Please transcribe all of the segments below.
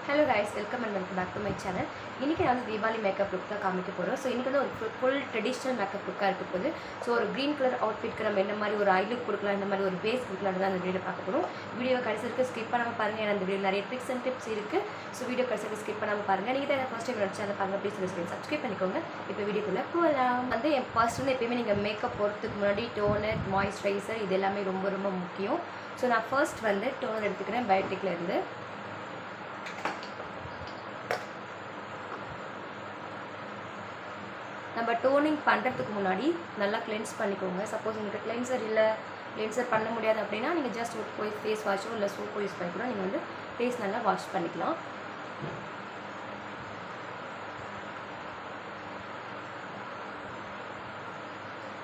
Hello guys, welcome and welcome back to my channel. இன்னைக்கு நான் Diwali makeup look தான் காமிக்க போறோம். சோ இன்னைக்கு வந்து ஒரு full traditional makeup look இருக்க போகுது. சோ ஒரு green color outfit க்கு நம்ம என்ன மாதிரி ஒரு eye look கொடுக்கலாம், இந்த மாதிரி ஒரு base கொடுக்கலாம் தான் இந்த வீடியோல பார்க்க போறோம். வீடியோவை கடைசி வரைக்கும் skip பண்ணாம பாருங்க. ஏன்னா இந்த வீடியோல நிறைய tricks and tips இருக்கு. சோ வீடியோ கடைசி வரைக்கும் skip பண்ணாம பாருங்க. நீங்க தான் first time நம்ம சேனல் பாருங்க, please subscribe பண்ணிக்கோங்க. இப்போ வீடியோக்குள்ள போலாம். வந்து first வந்து எப்பவுமே நீங்க மேக்கப் போறதுக்கு முன்னாடி toner, moisturizer இது எல்லாமே ரொம்ப ரொம்ப முக்கியம். சோ நான் first வந்து toner எடுத்துக்கிறேன் பயோட்டிக்ல இருந்து. நம்ம டோனிங் பண்ணுறதுக்கு முன்னாடி நல்லா கிளென்ஸ் பண்ணிக்கோங்க. சப்போஸ் உங்களுக்கு கிளென்சர் இல்லை, கிளென்சர் பண்ண முடியாது அப்படின்னா நீங்கள் ஜஸ்ட் போய் ஃபேஸ் வாஷோ இல்லை சோப்போ யூஸ் பண்ணி கூட நீங்கள் வந்து ஃபேஸ் நல்லா வாஷ் பண்ணிக்கலாம்.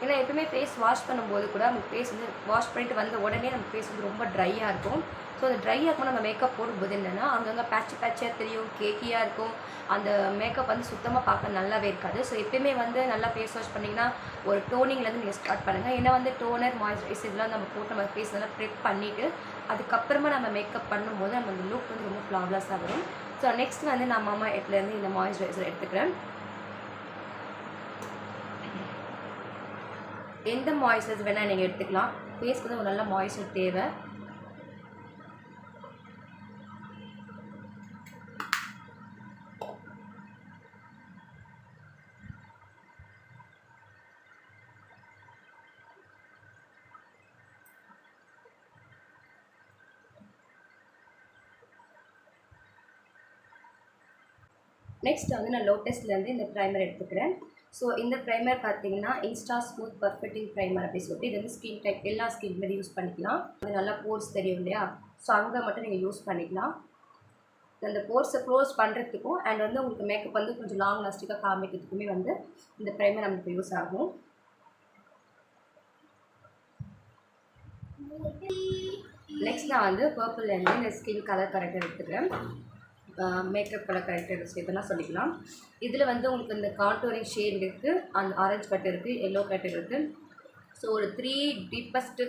ஏன்னா எப்பவுமே ஃபேஸ் வாஷ் பண்ணும்போது கூட நம்ம ஃபேஸ் வந்து வாஷ் பண்ணிட்டு வந்த உடனே நம்ம ஃபேஸ் வந்து ரொம்ப ட்ரையாக இருக்கும். ஸோ அந்த ட்ரையாக இருக்கும் நம்ம மேக்கப் போடும்போது என்னென்னா அங்கங்கே பேட்சியாக தெரியும், கேக்கியாக இருக்கும். அந்த மேக்கப் வந்து சுத்தமாக பார்க்க நல்லாவே இருக்காது. ஸோ எப்பயுமே வந்து நல்லா ஃபேஸ் வாஷ் பண்ணிங்கன்னா ஒரு டோனிங்லேருந்து நீங்கள் ஸ்டார்ட் பண்ணுங்கள். ஏன்னா வந்து டோனர், மாய்ஸ்சரைசர் இதெல்லாம் நம்ம போட்டு நம்ம ஃபேஸ் நல்லா ப்ரெப் பண்ணிவிட்டு அதுக்கப்புறமா நம்ம மேக்கப் பண்ணும்போது நம்ம அந்த லுக் வந்து ரொம்ப ஃப்ளாவ்லெஸ்ஸாக வரும். ஸோ நெக்ஸ்ட் வந்து நான் மாமா எர்த்லேருந்து இந்த மாய்ஸ்சரைசர் எடுத்துக்கிறேன். எந்த மாய்ஸ்சரைசர் வேணால் நீங்கள் எடுத்துக்கலாம். ஃபேஸ்க்கு வந்து ஒரு நல்ல மாய்ஸ்சர் தேவை. நெக்ஸ்ட் வந்து நான் லோட்டஸ்லேருந்து இந்த ப்ரைமர் எடுத்துக்கிறேன். ஸோ இந்த ப்ரைமர் பார்த்தீங்கன்னா இன்ஸ்டா ஸ்மூத் பர்ஃபெக்டிங் ப்ரைமர் அப்படின்னு சொல்லிட்டு இது வந்து ஸ்கின் டைப் எல்லா ஸ்கின் மாதிரி யூஸ் பண்ணிக்கலாம். அது நல்லா போர்ஸ் தெரியும் இல்லையா, ஸோ அங்கே மட்டும் நீங்கள் யூஸ் பண்ணிக்கலாம். அந்த போர்ஸை க்ளோஸ் பண்ணுறதுக்கும் அண்ட் வந்து உங்களுக்கு மேக்கப் வந்து கொஞ்சம் லாங் லாஸ்டிக்காக காமிக்கிறதுக்குமே வந்து இந்த ப்ரைமர் நமக்கு யூஸ் ஆகும். நெக்ஸ்ட் நான் வந்து பர்பிள்லேருந்து இந்த ஸ்கின் கலர் கரெக்டாக எடுத்துக்கிறேன். மேக்கப் கலர் கரெக்டர் இதெல்லாம் சொல்லிக்கலாம். இதில் வந்து உங்களுக்கு இந்த கான்டூரிங் ஷேட் இருக்குது, அந்த ஆரஞ்சு கட் இருக்குது, எல்லோ கட் இருக்குது. ஸோ ஒரு 3 டீப்பஸ்ட்டு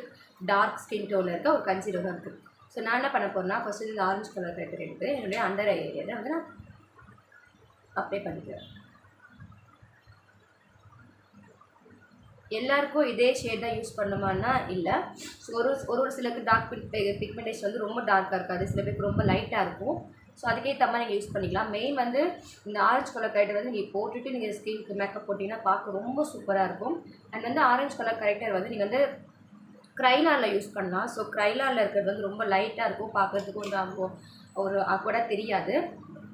டார்க் ஸ்கின் டோன் இருக்குது, ஒரு கன்சீலர் தான் இருக்குது. ஸோ நான் என்ன பண்ண போகிறேன்னா ஃபஸ்ட்டு இந்த ஆரஞ்சு கலர் கரெக்டர் எடுத்து என்னுடைய அண்டர் ஐ ஏரியாவில் வந்து நான் அப்ளை பண்ணிக்கிறேன். எல்லாருக்கும் இதே ஷேட் தான் யூஸ் பண்ணுமான்னா இல்லை. ஸோ ஒரு சிலருக்கு டார்க் பிக்மெண்டேஷன் வந்து ரொம்ப டார்க்காக இருக்காது, சில பேருக்கு ரொம்ப லைட்டாக இருக்கும். ஸோ அதுக்கேற்ற மாதிரி நீங்கள் யூஸ் பண்ணிக்கலாம். மெயின் வந்து இந்த ஆரஞ்சு கலர் கரெக்டர் வந்து நீங்கள் போட்டுட்டு நீங்கள் ஸ்கின்க்கு மேக்கப் போட்டிங்கன்னா பார்க்க ரொம்ப சூப்பராக இருக்கும். அண்ட் வந்து ஆரஞ்சு கலர் கரெக்டர் வந்து நீங்கள் வந்து க்ரைலாரில் யூஸ் பண்ணலாம். ஸோ க்ரைலாரில் இருக்கிறது வந்து ரொம்ப லைட்டாக இருக்கும், பார்க்குறதுக்கு வந்து ஒரு கூட தெரியாது.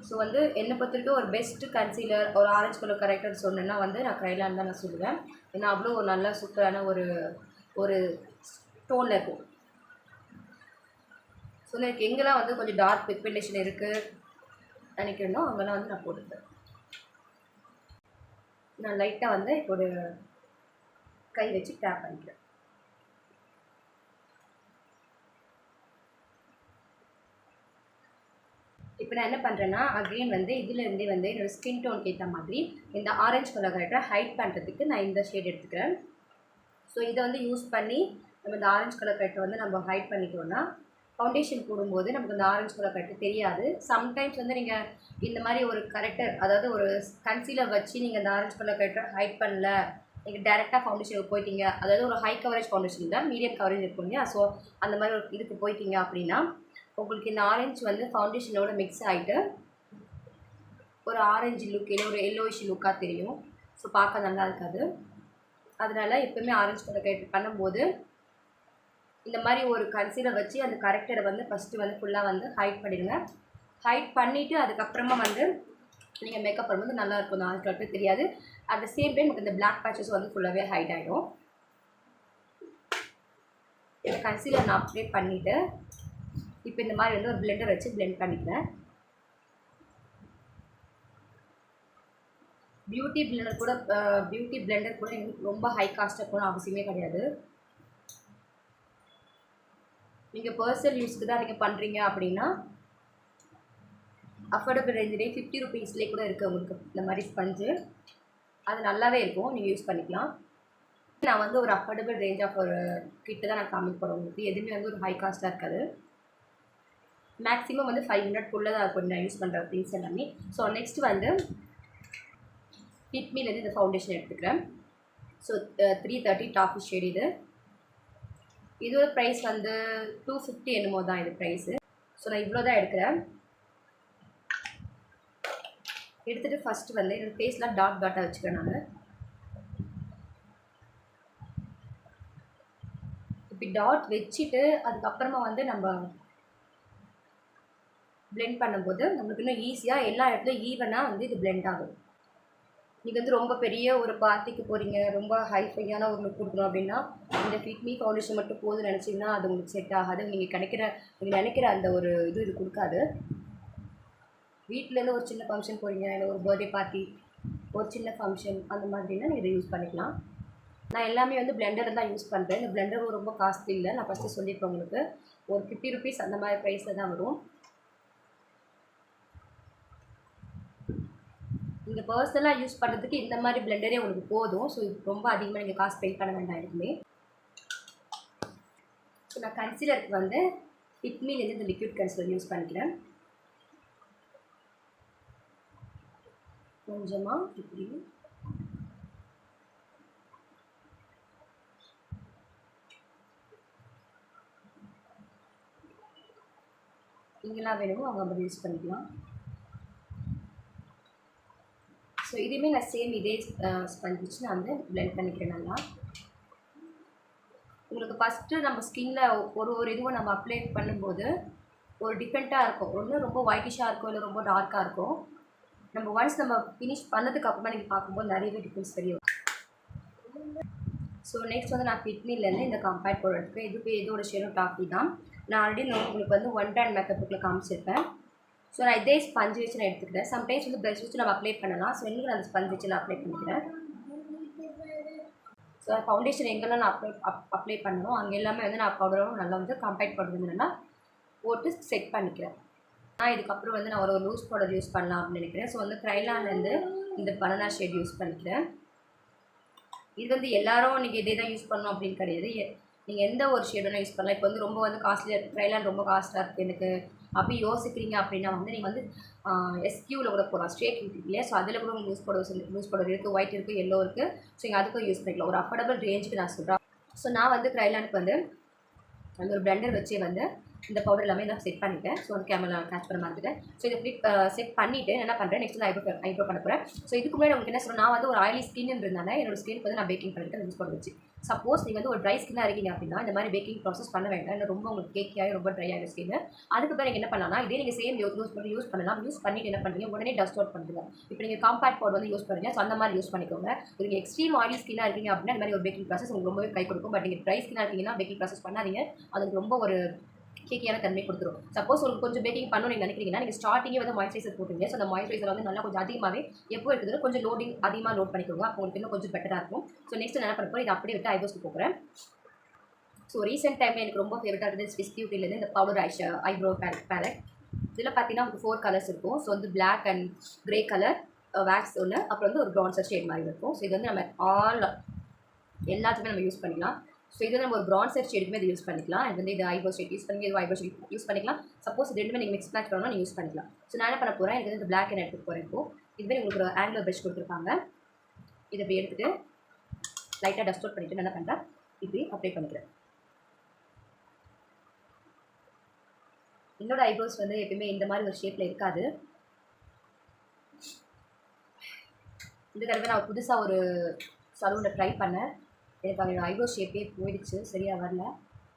ஸோ வந்து என்னை பொறுத்த வரைக்கும் ஒரு பெஸ்ட்டு கன்சீலர் ஒரு ஆரஞ்சு கலர் கரெக்டர் சொன்னேன்னா வந்து நான் க்ரைலான் தான் நான் சொல்லுவேன். ஏன்னா அவ்வளோ ஒரு நல்ல சூப்பரான ஒரு டோனில் இருக்கும். ஸோ எனக்கு எங்கெல்லாம் வந்து கொஞ்சம் டார்க் பிக்மெண்டேஷன் இருக்குது நினைக்கிறேனோ அங்கெல்லாம் வந்து நான் போட்டுப்பேன். நான் லைட்டாக வந்து இப்போ ஒரு கை வச்சு டேப் பண்ணிக்கிறேன். இப்போ நான் என்ன பண்ணுறேன்னா அகெயின் வந்து இதிலேருந்தே வந்து என்னோடய ஸ்கின் டோனுக்கு ஏற்ற மாதிரி இந்த ஆரஞ்சு கலர் கரெக்டாக ஹைட் பண்ணுறதுக்கு நான் இந்த ஷேட் எடுத்துக்கிறேன். ஸோ இதை வந்து யூஸ் பண்ணி நம்ம இந்த ஆரஞ்சு கலர் கரெக்டை வந்து நம்ம ஹைட் பண்ணிட்டோம்னா ஃபவுண்டேஷன் போடும்போது நமக்கு இந்த ஆரஞ்சு கலர் கரெக்டர் தெரியாது. சம்டைம்ஸ் வந்து நீங்கள் இந்த மாதிரி ஒரு கரெக்டர் அதாவது ஒரு கன்சீலர் வச்சு நீங்கள் இந்த ஆரஞ்சு கலர் கரெக்டர் ஹைட் பண்ணல, நீங்கள் டேரெக்டாக ஃபவுண்டேஷனுக்கு போயிட்டீங்க, அதாவது ஒரு ஹை கவரேஜ் ஃபவுண்டேஷன் தான் மீடியம் கவரேஜ் இருக்கும் இல்லையா, ஸோ அந்த மாதிரி ஒரு இதுக்கு போயிட்டீங்க அப்படின்னா உங்களுக்கு இந்த ஆரஞ்சு வந்து ஃபவுண்டேஷனோட மிக்ஸ் ஆகிட்டு ஒரு ஆரஞ்சு லுக் இல்லை ஒரு எல்லோயிஷ் லுக்காக தெரியும். ஸோ பார்க்க நல்லா இருக்காது. அதனால் எப்போவுமே ஆரஞ்சு கலர் கரெக்டர் பண்ணும்போது இந்த மாதிரி ஒரு கன்சீலர் வச்சு அந்த கரெக்டரை வந்து ஃபஸ்ட்டு வந்து ஃபுல்லாக வந்து ஹைட் பண்ணிடுங்க. ஹைட் பண்ணிவிட்டு அதுக்கப்புறமா வந்து நீங்கள் மேக்கப் பண்ணும்போது நல்லாயிருக்கும், அந்த ஆரஞ்சு கலர் தெரியாது. அட் த சேம் டைம் நமக்கு இந்த பிளாக் பேச்சஸ் வந்து ஃபுல்லாகவே ஹைட் ஆகிடும். இந்த கன்சீலர் நான் அப்ளை பண்ணிவிட்டு இப்போ இந்த மாதிரி வந்து ஒரு பிளெண்டர் வச்சு பிளெண்ட் பண்ணிக்கிறேன். பியூட்டி பிளெண்டர் கூட எங்களுக்கு ரொம்ப ஹை காஸ்ட்டாக போகணும் அவசியமே கிடையாது. நீங்கள் பர்சனல் யூஸ்க்கு தான் நீங்கள் பண்ணுறீங்க அப்படின்னா அஃபோர்டபுள் ரேஞ்சிலே 50 ருபீஸ்லேயே கூட இருக்குது உங்களுக்கு இந்த மாதிரி ஸ்பஞ்சு. அது நல்லாவே இருக்கும், நீங்கள் யூஸ் பண்ணிக்கலாம். நான் வந்து ஒரு அஃபோர்டபுள் ரேஞ்ச் ஆஃப் ஒரு கிட்ட தான் நான் காமிக்க போகிறேன் உங்களுக்கு. எதுவுமே வந்து ஒரு ஹை காஸ்ட்டாக இருக்காது. மேக்ஸிமம் வந்து 500 தான் இருக்கும் நான் யூஸ் பண்ணுற திங்ஸ் எல்லாமே. ஸோ நெக்ஸ்ட் வந்து ஃபிட்மிலேருந்து இந்த ஃபவுண்டேஷன் எடுத்துக்கிறேன். ஸோ 330 டாஃபி ஷேட் இது. இதோட ப்ரைஸ் வந்து 250 என்னமோ தான் இது ப்ரைஸு. ஸோ நான் இவ்வளோ தான் எடுக்கிறேன். எடுத்துகிட்டு ஃபஸ்ட்டு வந்து என்னோடய ஃபேஸ்லாம் டாட்டாக வச்சுக்கிறேன் நான். இப்படி டாட் வச்சுட்டு அதுக்கப்புறமா வந்து நம்ம பிளெண்ட் பண்ணும்போது நம்மளுக்கு இன்னும் ஈஸியாக எல்லா இடத்துலையும் ஈவனாக வந்து இது பிளெண்ட் ஆகும். நீங்கள் வந்து ரொம்ப பெரிய ஒரு பார்ட்டிக்கு போகிறீங்க, ரொம்ப ஹைஃபையான ஒரு லுக் கொடுக்கணும் அப்படின்னா இந்த ஃபிட்மி ஃபவுண்டேஷன் மட்டும் போதும்னு நினச்சிங்கன்னா அது உங்களுக்கு செட் ஆகாது. நீங்கள் நினைக்கிற அந்த ஒரு இது கொடுக்காது. வீட்டிலேருந்து ஒரு சின்ன ஃபங்க்ஷன் போகிறீங்க, இல்லை ஒரு பர்த்டே பார்ட்டி, ஒரு சின்ன ஃபங்க்ஷன் அந்த மாதிரினா நீங்கள் இதை யூஸ் பண்ணிக்கலாம். நான் எல்லாமே வந்து பிளெண்டர் தான் யூஸ் பண்ணுறேன். இந்த பிளெண்டர் ரொம்ப காஸ்ட்லி இல்லை. நான் ஃபஸ்ட்டு சொல்லியிருப்பேன் உங்களுக்கு, ஒரு 50 ருபீஸ் அந்த மாதிரி ப்ரைஸில் தான் வரும். நீங்கள் பர்சனலாக யூஸ் பண்ணுறதுக்கு இந்த மாதிரி பிளெண்டரே உங்களுக்கு போதும். ஸோ இது ரொம்ப அதிகமாக நீங்கள் காசு பே பண்ண வேண்டாம் எதுவுமே. ஸோ நான் கன்சீலருக்கு வந்து ஃபிட்மிலேருந்து இந்த லிக்விட் கன்சீலர் யூஸ் பண்ணிக்கிறேன். கொஞ்சமாக இப்படி இங்கெல்லாம் வேணுமோ அவங்க அப்படி யூஸ் பண்ணிக்கலாம். ஸோ இதுவுமே நான் சேம் இதே ஸ்பஞ்ச் வச்சு நான் வந்து பிளெண்ட் பண்ணிக்கிறேன் நல்லா. உங்களுக்கு ஃபஸ்ட்டு நம்ம ஸ்கின்னில் ஒரு இதுவும் நம்ம அப்ளை பண்ணும்போது ஒரு டிஃப்ரெண்ட்டாக இருக்கும். ஒன்று ரொம்ப ஒயிட்டிஷாக இருக்கும், இல்லை ரொம்ப டார்க்காக இருக்கும். நம்ம ஒன்ஸ் நம்ம ஃபினிஷ் பண்ணதுக்கு அப்புறமா நீங்கள் பார்க்கும்போது நிறையவே டிஃப்ரென்ஸ் தெரியும். ஸோ நெக்ஸ்ட் வந்து நான் ஃபிட்மிலேருந்து இந்த கம்பேக்ட் பவுடர் எடுத்துக்கிறேன். இதுக்கு இதோட ஷேடும் டாஃபி தான். நான் ஆல்ரெடி உங்களுக்கு வந்து ஒன் டைம் மேக்கப் புக்கில் காமிச்சிருப்பேன். ஸோ நான் இதே ஸ்பஞ்ச் வச்சு நான் எடுத்துக்கிறேன். சம்டைம்ஸ் வந்து ப்ரஷ் வச்சு நம்ம அப்ளை பண்ணலாம். ஸோ இன்னும் நான் அந்த ஸ்பஞ்ச் வச்சு நான் அப்ளை பண்ணிக்கிறேன். ஸோ ஃபவுண்டேஷன் எங்கெல்லாம் நான் அப்ளை பண்ணணும் அங்கே எல்லாமே வந்து நான் பவுடரும் நல்லா வந்து கம்பேக்ட் பவுடர் வந்து நல்லா போட்டு செட் பண்ணிக்கிறேன். நான் இதுக்கப்புறம் வந்து நான் ஒரு லூஸ் பவுடர் யூஸ் பண்ணலாம் அப்படின்னு நினைக்கிறேன். ஸோ வந்து க்ரைலான்லேருந்து இந்த பனானா ஷேட் யூஸ் பண்ணிக்கிறேன். இது வந்து எல்லோரும் நீங்கள் இதே தான் யூஸ் பண்ணணும் அப்படின்னு கிடையாது. நீங்கள் எந்த ஒரு ஷேடுனா யூஸ் பண்ணலாம். இப்போ வந்து ரொம்ப வந்து காஸ்ட்லியாக க்ரைலான் ரொம்ப காஸ்ட்டாக இருக்குது எனக்கு அப்படி யோசிக்கிறீங்க அப்படின்னா வந்து நீங்கள் வந்து எஸ்கியூவில் கூட போகலாம். ஸ்ட்ரேட் இல்லையா? ஸோ அதில் கூட உங்களுக்கு லூஸ் பவுடர் இருக்குது, ஒயிட் இருக்குது, எல்லோ இருக்குது. ஸோ நீங்கள் அதுக்கும் யூஸ் பண்ணிக்கலாம். ஒரு அஃபோர்டபுள் ரேஞ்சுக்கு நான் சொல்கிறேன். ஸோ நான் வந்து க்ரைலானுக்கு வந்து அந்த ஒரு பிளெண்டர் வச்சே வந்து இந்த பவுடர் எல்லாமே நான் செட் பண்ணிட்டேன். ஸோ வந்து கேமரா கேட்ச் பண்ண மாட்டேன். ஸோ இதை ஃபிட் செட் பண்ணிவிட்டு என்ன பண்ணுறேன், நெக்ஸ்ட் நான் ஐப்ரோ பண்ண போகிறேன். ஸோ இதுக்கு முன்னாடி உங்களுக்கு என்ன சொல்கிறேன், நான் வந்து ஒரு ஆயிலி ஸ்கின்ன்றதுனால என்னோட ஸ்கின் வந்து நான் பேக்கிங் பண்ணிட்டு யூஸ் பண்ண வச்சு. சப்போஸ் நீங்கள் வந்து ஒரு ட்ரை ஸ்கின்னாக இருக்கீங்க அப்படின்னா இந்த மாதிரி பேக்கிங் ப்ராசஸ் பண்ண வேண்டாம். இல்லை ரொம்ப உங்களுக்கு கேக்கியாகி ரொம்ப ட்ரை ஆகிற ஸ்கின். அதுக்கு பிறகு நீங்கள் என்ன பண்ணலாம், இதே நீங்கள் சேம் யூஸ் பண்ணலாம். யூஸ் பண்ணிட்டு என்ன பண்ணுறீங்க, உடனே டஸ்ட் அவுட் பண்ணுங்க. இப்போ நீங்கள் காம்பேக்ட் பவுடர் வந்து யூஸ் பண்ணுறீங்க. ஸோ அந்த மாதிரி யூஸ் பண்ணிக்கோங்க. நீங்கள் எக்ஸ்ட்ரீம் ஆயிலி ஸ்கின்னாக இருக்கீங்க அப்படின்னா இந்த மாதிரி ஒரு பேக்கிங் ப்ராசஸ் உங்களுக்கு ரொம்பவே கை கொடுக்கும். பட் நீங்கள் ட்ரை ஸ்கின்னாக இருக்கீங்கன்னா பேக்கிங் ப்ராசஸ் பண்ணாதீங்க. அதுக்கு ரொம்ப ஒரு கேக்கியான தன்மை கொடுத்துரும். சப்போஸ் உங்களுக்கு கொஞ்சம் பேக்கிங் பண்ணணும் நீங்கள் நினைக்கிறீங்கன்னா நீங்கள் ஸ்டார்டிங்கே வந்து மாய்ஸ்சரைசர் போட்டுருங்க. ஸோ அந்த மாய்ஸ்சரைசர் வந்து நல்லா கொஞ்சம் அதிகமாகவே எப்போ இருக்குது கொஞ்சம் அதிகமாக லோட் பண்ணிக்கோங்க. அப்போ உங்களுக்கு இன்னும் கொஞ்சம் பெட்டராக இருக்கும். ஸோ நெக்ஸ்ட் என்ன பண்ண போகிறேன், இதை அப்படியே விட்டு ஐப்ரோஸ்க்கு போகிறேன். ஸோ ரீசெண்ட் டைமில் எனக்கு ரொம்ப ஃபேவரட்டாக இருந்தது ஸ்விஸ் பியூட்டிலேருந்து இந்த பவுடர் ஐப்ரோ பேலட். இதில் பார்த்தீங்கன்னா உங்களுக்கு 4 கலர்ஸ் இருக்கும். ஸோ வந்து black and grey colour, wax ஒன்று, அப்புறம் வந்து ஒரு ப்ரான்சர் ஷேட் மாதிரி இருக்கும். ஸோ இது வந்து நம்ம எல்லாத்துக்குமே நம்ம யூஸ் பண்ணிக்கலாம். ஸோ இது நம்ம ஒரு ப்ரான்சர் ஷேடுக்குமே இது யூஸ் பண்ணிக்கலாம். இது வந்து இது ஐப்ரோ ஷேட் யூஸ் பண்ணி இது ஐப்ரோ ஷேட் யூஸ் பண்ணிக்கலாம். சப்போஸ் இது ரெண்டுமே நீங்கள் மிக்ஸ் மேட்ச் பண்ணணும் நீங்கள் யூஸ் பண்ணிக்கலாம். ஸோ நான் என்ன பண்ண போகிறேன், இது வந்து இந்த பிளாக் அண்ட் எடுத்துகிட்டு போகிறேன். இப்போ இதுவே உங்களுக்கு ஒரு ஆங்குலர் ப்ரஷ் கொடுத்துருப்பாங்க. இதை இப்படி எடுத்துகிட்டு லைட்டாக டஸ்ட் அவுட் பண்ணிவிட்டு என்ன பண்ணுறேன், இப்படி அப்ளை பண்ணிக்கிறேன். என்னோட ஐப்ரோஸ் வந்து எப்பயுமே இந்த மாதிரி ஒரு ஷேப்பில் இருக்காது. இந்த தடவை நான் புதுசாக ஒரு சலூனில் ட்ரை பண்ணேன். எனக்கு அவங்களோட ஐப்ரோஸ் ஷேப்பே போயிடுச்சு, சரியாக வரல.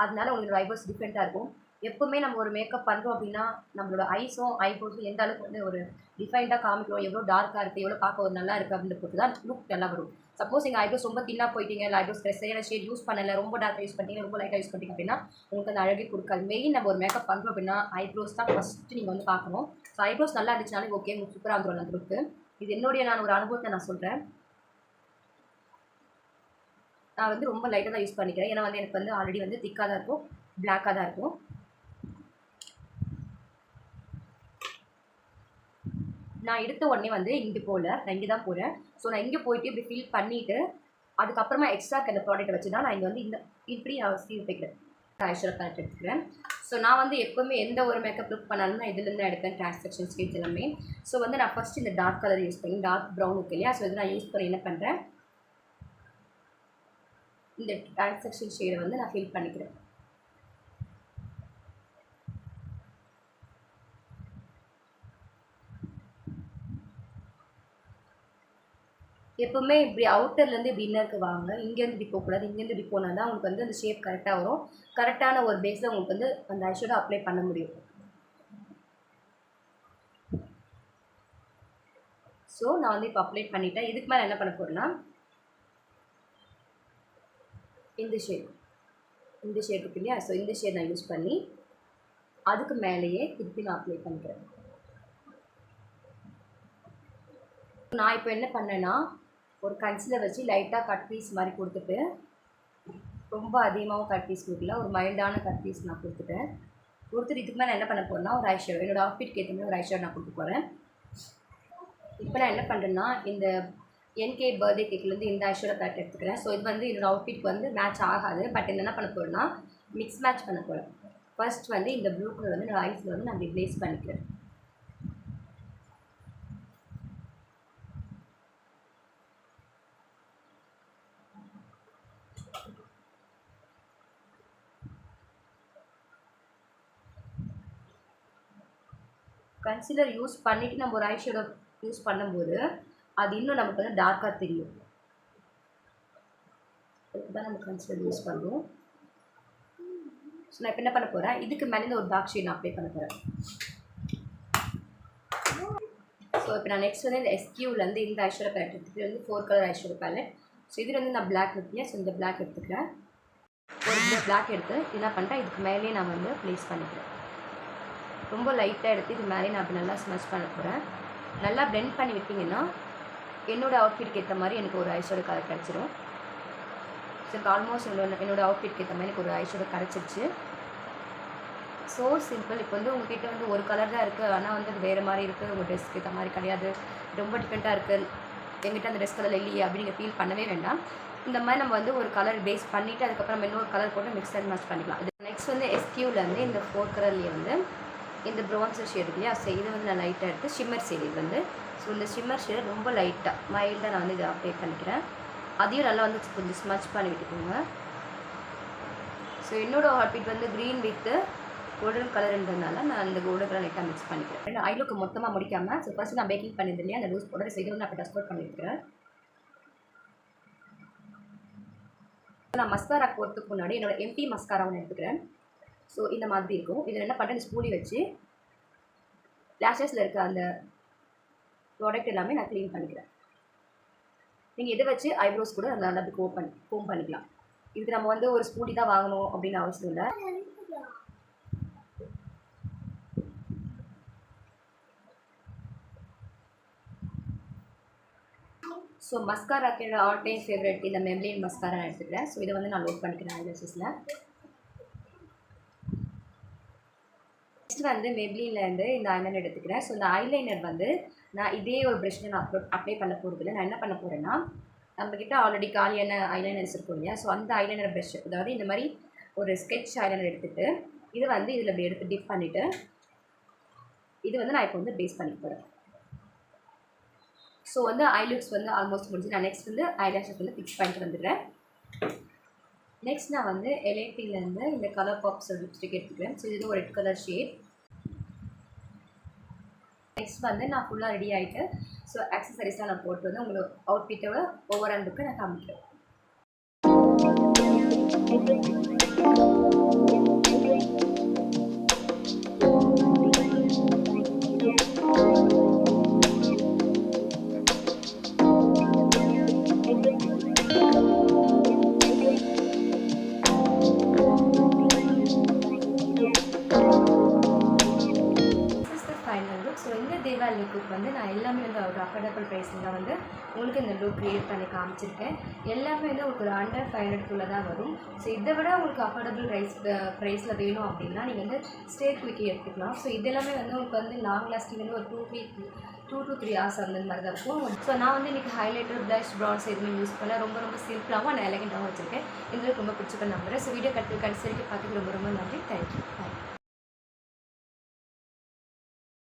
அதனால உங்களோட ஐப்ரோஸ் டிஃப்ரெண்ட்டாக இருக்கும். எப்போவுமே நம்ம ஒரு மேக்கப் பண்ணுறோம் அப்படின்னா நம்மளோட ஐஸும் ஐப்ரோஸும் எந்த அளவுக்கு வந்து ஒரு டிஃபைன்டாக காமிக்கிறோம், எவ்வளோ டார்க்காக இருக்குது, எவ்வளோ பார்க்க ஒரு நல்லா இருக்குது அப்படின்னு பொறுத்து தான் லுக் நல்லா வரும். சப்போஸ் நீங்கள் ஐப்ரோஸ் ரொம்ப தின்னாக போயிட்டீங்க, இல்லை ஐப்ரோஸ் சரியான ஷேட் யூஸ் பண்ணலை, ரொம்ப டார்க்காக யூஸ் பண்ணிட்டீங்க, ரொம்ப லைட்டாக யூஸ் பண்ணிட்டீங்க அப்படின்னா உங்களுக்கு அந்த அழகே கொடுக்காது. மெயின் நம்ம ஒரு மேக்கப் பண்ணுறோம் அப்படின்னா ஐப்ரோஸ் தான் ஃபஸ்ட்டு நீங்கள் வந்து பார்க்கணும். ஸோ ஐப்ரோஸ் நல்லா இருந்துச்சுனாலே ஓகே, உங்களுக்கு சூப்பராக வந்துடும் அந்த லுக்கு. இது என்னுடைய நான் ஒரு அனுபவத்தை நான் சொல்கிறேன். நான் வந்து ரொம்ப லைட்டாக தான் யூஸ் பண்ணிக்கிறேன். ஏன்னா வந்து எனக்கு வந்து ஆல்ரெடி வந்து திக்காக தான் இருக்கும், பிளாக்காக தான் இருக்கும். நான் எடுத்த உடனே வந்து இங்கே போகல, நான் இங்கே தான் போகிறேன். ஸோ நான் இங்கே போயிட்டு இப்படி ஃபில் பண்ணிவிட்டு அதுக்கப்புறமா எக்ஸ்ட்ரா அந்த ப்ராடக்ட்டை வச்சு தான் நான் இங்கே வந்து இந்த இப்படி சீல் வைக்கிறேன். ஐஷேடோ பேலட் எடுத்துக்கிறேன். ஸோ நான் வந்து எப்போவுமே எந்த ஒரு மேக்கப் லுக் பண்ணாலும் நான் இதுலேருந்து எடுப்பேன் டிரான்சாக்ஷன் ஷேட்ஸ் எல்லாமே. ஸோ வந்து நான் ஃபஸ்ட் இந்த டார்க் கலர் யூஸ் பண்ணி டார்க் ப்ரௌன் இருக்கு இல்லையா, ஸோ இது நான் யூஸ் பண்ணி என்ன பண்ணுறேன், இந்த டிரான்சாக்ஷன் ஷேடை வந்து நான் ஃபில் பண்ணிக்கிறேன். எப்போவுமே இப்படி அவுட்டர்லேருந்து இப்படி இன்னருக்கு வாங்க, இங்கேருந்து இப்படி போகக்கூடாது, இங்கேருந்து இப்படி போனால் தான் உங்களுக்கு வந்து அந்த ஷேப் கரெக்டாக வரும். கரெக்டான ஒரு பேஸில் உங்களுக்கு வந்து அந்த ஐஷேடோ அப்ளை பண்ண முடியும். ஸோ நான் வந்து இப்போ அப்ளை பண்ணிட்டேன். இதுக்கு மேலே என்ன பண்ண போகிறேன்னா, இந்த ஷேட் இருக்கு இல்லையா, ஸோ இந்த ஷேட் நான் யூஸ் பண்ணி அதுக்கு மேலேயே திருப்பி நான் அப்ளை பண்ணுறேன். நான் இப்போ என்ன பண்ணேன்னா, ஒரு கன்சிலர் வச்சு லைட்டாக கட் பீஸ் மாதிரி கொடுத்துட்டு, ரொம்ப அதிகமாகவும் கட் பீஸ் கொடுக்கல, ஒரு மைல்டான கட் பீஸ் நான் கொடுத்துட்டேன். இதுக்கு மேலே என்ன பண்ண போகிறேன்னா, ஒரு ஐஷேடோ என்னோடய அவுட்ஃபிட்க்கு ஏற்ற மாதிரி ஒரு ஐஷேடோ நான் கொடுக்க போகிறேன். இப்போ நான் என்ன பண்ணுறேன்னா, இந்த என்கே பர்த்டே கேக்லேருந்து இந்த ஐஷேடோ பேட் எடுத்துக்கிறேன். ஸோ இது வந்து என்னோடய அவுட்ஃபிட்க்கு வந்து மேட்ச் ஆகாது, பட் என்ன பண்ண போகிறேன்னா மிக்ஸ் மேட்ச் பண்ண போகிறேன். ஃபர்ஸ்ட் வந்து இந்த ப்ளூ கலர் வந்து என்னோடய ஐஸில் வந்து நான் இப்படி ப்ளேஸ் பண்ணிக்கிறேன். கன்சிலர் யூஸ் பண்ணிவிட்டு நம்ம ஒரு ஐஷேடோ யூஸ் பண்ணும்போது அது இன்னும் நமக்கு வந்து டார்க்காக தெரியும். அதுக்கு தான் நம்ம கன்சிலர் யூஸ் பண்ணுவோம். ஸோ நான் இப்போ என்ன பண்ண போகிறேன், இதுக்கு மேலே ஒரு டார்க் ஷேட் நான் அப்ளை பண்ண போகிறேன். ஸோ இப்போ நான் நெக்ஸ்ட் வந்து இந்த எஸ்கியூலேருந்து இந்த ஐஷேடோ பேலட் எடுத்துக்கிட்டு வந்து 4 கலர் ஐஷேடோ பேலட். ஸோ இதில் வந்து நான் பிளாக் எடுத்துக்கிறேன். ஸோ இந்த பிளாக் எடுத்துக்கிறேன். ஒரு பிளாக் எடுத்து என்ன பண்ணுறேன், இதுக்கு மேலேயே நான் வந்து ப்ளேஸ் பண்ணிக்கிறேன். ரொம்ப லைட்டாக எடுத்து இது மேலே நான் அப்படி நல்லா ஸ்மச் பண்ண போகிறேன். நல்லா பிளெண்ட் பண்ணி விட்டிங்கன்னா என்னோடய அவுட்ஃபிட்க்கு ஏற்ற மாதிரி எனக்கு ஒரு ஐஷேடோ கலர் கிடச்சிரும். ஸோ ஆல்மோஸ்ட் என்னோடய அவுட்ஃபிட்க்கு ஏற்ற மாதிரி எனக்கு ஒரு ஐஷேடோ கிடச்சிருச்சு. So simple. இப்போ வந்து உங்கள்கிட்ட வந்து ஒரு கலர் தான் இருக்குது, ஆனால் வந்து அது வேறு மாதிரி இருக்குது, உங்கள் ட்ரெஸ்க்கு ஏற்ற மாதிரி கிடையாது, ரொம்ப டிஃப்ரெண்ட்டாக இருக்குது, எங்கிட்ட அந்த ட்ரெஸ் கலர் இல்லையே அப்படிங்கிற ஃபீல் பண்ணவே வேண்டாம். இந்த மாதிரி நம்ம வந்து ஒரு கலர் பேஸ் பண்ணிவிட்டு அதுக்கப்புறம் இன்னொரு கலர் போட்டு மிக்ஸ் அண்ட் மேட்ச் பண்ணிக்கலாம். இது நெக்ஸ்ட் வந்து எஸ்கியூலேருந்து இந்த 4 கலர்லேயே வந்து இந்த ப்ரௌன்சர் ஷேட் இல்லையா, ஸோ இதை வந்து நான் லைட்டாக எடுத்து ஷிம்மர் ஷேட் இது வந்து. ஸோ இந்த ஷிம்மர் ஷேட் ரொம்ப லைட்டாக மைல்டாக நான் வந்து இதை அப்ளை பண்ணிக்கிறேன். அதையும் நல்லா வந்து கொஞ்சம் ஸ்மச் பண்ணி விட்டுக்கோங்க. ஸோ என்னோடய அவுட்ஃபிட் வந்து க்ரீன் வித்து கோல்டன் கலர்ன்றதுனால நான் இந்த கோல்டன் கலர் லைட்டாக மிக்ஸ் பண்ணிக்கிறேன். ஐலுக்கு மொத்தமாக முடிக்காமல் ஸோ ஃபஸ்ட்டு நான் பேக்கிங் பண்ணியிருந்தேன் இல்லையா, அந்த லூஸ் பவுடர். ஸோ இதை வந்து நான் இப்போ டஸ்ட் அவுட் பண்ணியிருக்கிறேன். நான் மஸ்காரா போகிறதுக்கு முன்னாடி என்னோடய எம்டி மஸ்காரா ஒன்று எடுத்துக்கிறேன். ஸோ இந்த மாதிரி இருக்கும். இதில் என்ன பண்ணுறேன், ஸ்பூலி வச்சு லேஷஸில் இருக்க அந்த ப்ராடக்ட் எல்லாமே நான் க்ளீன் பண்ணிக்கிறேன். நீங்கள் இதை வச்சு ஐப்ரோஸ் கூட நல்லா அப்படி கோம் பண்ணிக்கலாம். இதுக்கு நம்ம வந்து ஒரு ஸ்பூலி தான் வாங்கணும் அப்படின்னு அவசியம் இல்லை. ஸோ மஸ்காராக்கு ஆல் டைம் ஃபேவரட் இந்த மெப்ளின் மஸ்காரா நான் எடுத்துக்கிறேன். ஸோ இதை வந்து நான் லோட் பண்ணிக்கிறேன் ஐலேஷஸில். நெக்ஸ்ட் வந்து மெப்ளின்லேருந்து இந்த ஐலைனர் எடுத்துக்கிறேன். ஸோ இந்த ஐலைனர் வந்து நான் இதே ஒரு ப்ரஷ்ஷில் நான் அப்ளை பண்ண போகிறதில்ல. நான் என்ன பண்ண போகிறேன்னா, நம்மக்கிட்ட ஆல்ரெடி காலியான ஐலைனர்ஸ் இருக்கும் இல்லையா, ஸோ அந்த ஐலைனர் ப்ரஷ், அதாவது இந்த மாதிரி ஒரு ஸ்கெட்ச் ஐலைனர் எடுத்துகிட்டு இதை வந்து இதில் இப்படி எடுத்து டிப் பண்ணிவிட்டு இது வந்து நான் இப்போ வந்து பேஸ் பண்ணி போகிறேன். ஸோ வந்து ஐலுக்ஸ் வந்து ஆல்மோஸ்ட் முடிஞ்சு நான் நெக்ஸ்ட் வந்து ஐலாஷஸ் வந்து ஃபிக்ஸ் பண்ணிட்டு வந்துடுறேன். நெக்ஸ்ட் நான் வந்து எல்ஐடிலேருந்து இந்த கலர் பாப்ஸ் லிப்ஸ்டிக் எடுத்துக்கிறேன். ஸோ இது ஒரு ரெட் கலர் ஷேட். நெக்ஸ்ட் வந்து நான் ஃபுல்லாக ரெடி ஆகிட்டு ஸோ ஆக்சசரிஸ்லாம் நான் போட்டு வந்து உங்களுக்கு அவுட்ஃபிட்டோட ஓவர் ஆல் லுக்கை நான் காமிக்கிறேன். ஸோ இந்த தீபாவளி லுக்கு வந்து நான் எல்லாமே வந்து ஒரு அஃபோர்டபுள் ப்ரைஸில் தான் வந்து உங்களுக்கு இந்த லுக் க்ரியேட் பண்ணி காமிச்சிருக்கேன். எல்லாமே வந்து உங்களுக்கு ஒரு அண்டர் 500 தான் வரும். ஸோ இதை விட உங்களுக்கு அஃபோர்டபுள் ப்ரைஸில் வேணும் அப்படின்னா நீங்கள் வந்து ஸ்டே குவிக்கி எடுத்துக்கலாம். ஸோ இதெல்லாமே வந்து உங்களுக்கு வந்து லாங் லாஸ்டிங் வந்து ஒரு 2 to 3 hours அந்த மாதிரி தான் இருக்கும். ஸோ நான் வந்து இன்றைக்கி ஹைலைட்டர் ப்ளஷ் ப்ரான்ஸ் எதுவுமே யூஸ் பண்ணல, ரொம்ப சிம்பிளாகவும் நான் எலகெண்ட்டாகவும் வச்சுருக்கேன். இந்த ரொம்ப பிடிச்சிக்க நம்புறேன். ஸோ வீடியோ கன்சிடருக்கு பார்த்துட்டு ரொம்ப நன்றி. தேங்க்யூ.